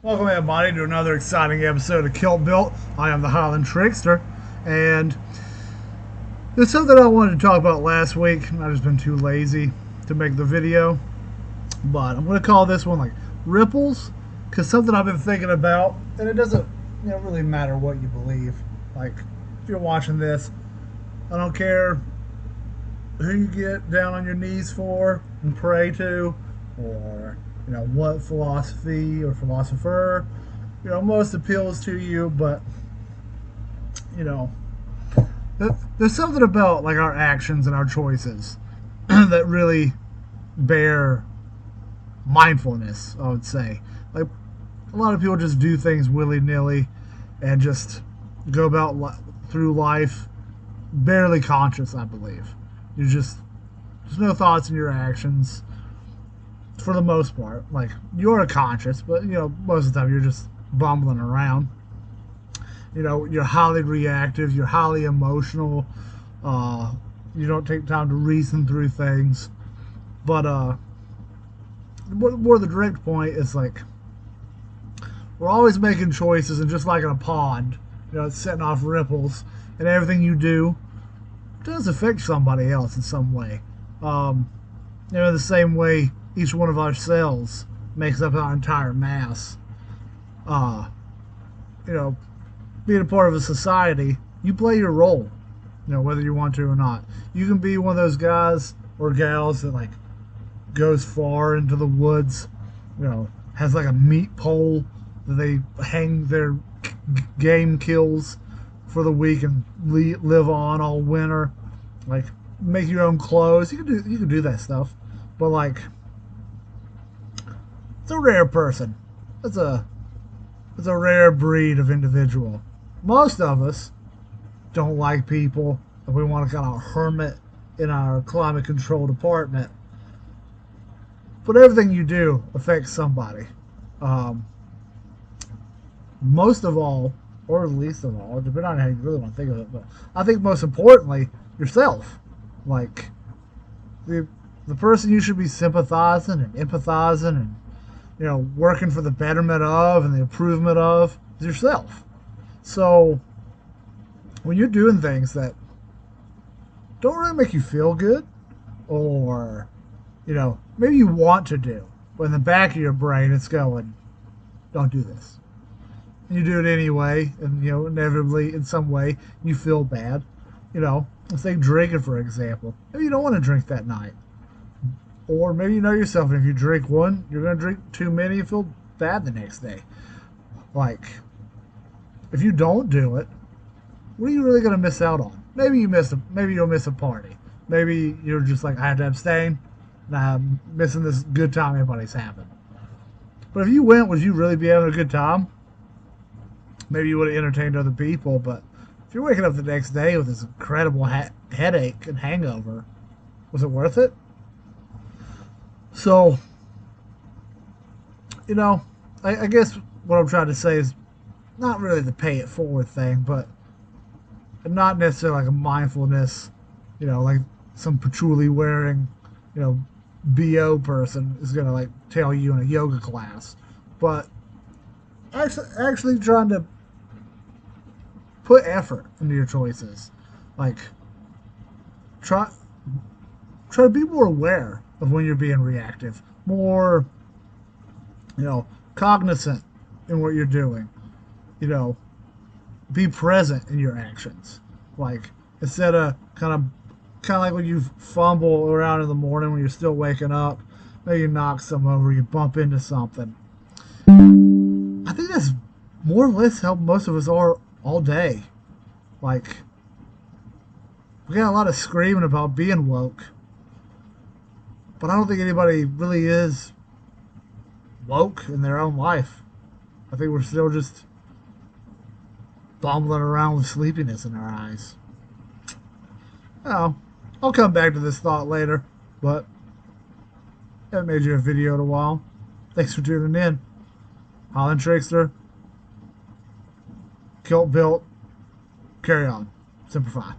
Welcome everybody to another exciting episode of Kilt. I am the Highland Trickster, and there's something I wanted to talk about last week. I've just been too lazy to make the video, but I'm going to call this one like ripples, because something I've been thinking about, and it doesn't really matter what you believe. Like, if you're watching this, I don't care who you get down on your knees for and pray to, or what philosophy or philosopher most appeals to you. But you know there's something about like our actions and our choices that really bear mindfulness, I would say. Like, a lot of people just do things willy-nilly and just go about through life barely conscious, I believe. You just There's no thoughts in your actions for the most part. Like, you're conscious, but most of the time you're just bumbling around. You're highly reactive, you're highly emotional. You don't take time to reason through things. But more the direct point is, like, we're always making choices, and just like in a pond, it's setting off ripples, and everything you do does affect somebody else in some way. The same way each one of our cells makes up our entire mass. Uh, you know, Being a part of a society, you play your role, whether you want to or not. You can be one of those guys or gals that, like, goes far into the woods, has like a meat pole that they hang their game kills for the week and live on all winter. Like, make your own clothes. You can do that stuff, but, like, it's a rare person. It's a rare breed of individual. Most of us don't like people, and we want to kind of hermit in our climate control department. But everything you do affects somebody. Um, Most of all, or least of all, depending on how you really want to think of it, but I think most importantly, yourself. Like, the person you should be sympathizing and empathizing and working for the betterment of and the improvement of is yourself. So when you're doing things that don't really make you feel good, or maybe you want to do, but in the back of your brain it's going, don't do this. And you do it anyway, and inevitably in some way you feel bad. Let's take drinking for example. Maybe you don't want to drink that night. Or maybe you know yourself, and if you drink one, you're going to drink too many and feel bad the next day. Like, if you don't do it, what are you really going to miss out on? Maybe you'll miss a party. Maybe you're just like, I have to abstain, and I'm missing this good time everybody's having. But if you went, would you really be having a good time? Maybe you would have entertained other people, but if you're waking up the next day with this incredible headache and hangover, was it worth it? So, I guess what I'm trying to say is not really the pay it forward thing, but not necessarily like a mindfulness, like some patchouli wearing, BO person is going to, like, tell you in a yoga class. But actually trying to put effort into your choices. Like, try to be more aware of when you're being reactive, more, cognizant in what you're doing. Be present in your actions. Like, instead of kind of like when you fumble around in the morning when you're still waking up, maybe you knock something over, you bump into something. I think that's more or less how most of us are all day. Like, we got a lot of screaming about being woke, but I don't think anybody really is woke in their own life. I think we're still just bumbling around with sleepiness in our eyes. Oh, I'll come back to this thought later, but I haven't made you a video in a while. Thanks for tuning in. Highland Trickster, Kilt built, carry on. Simplify.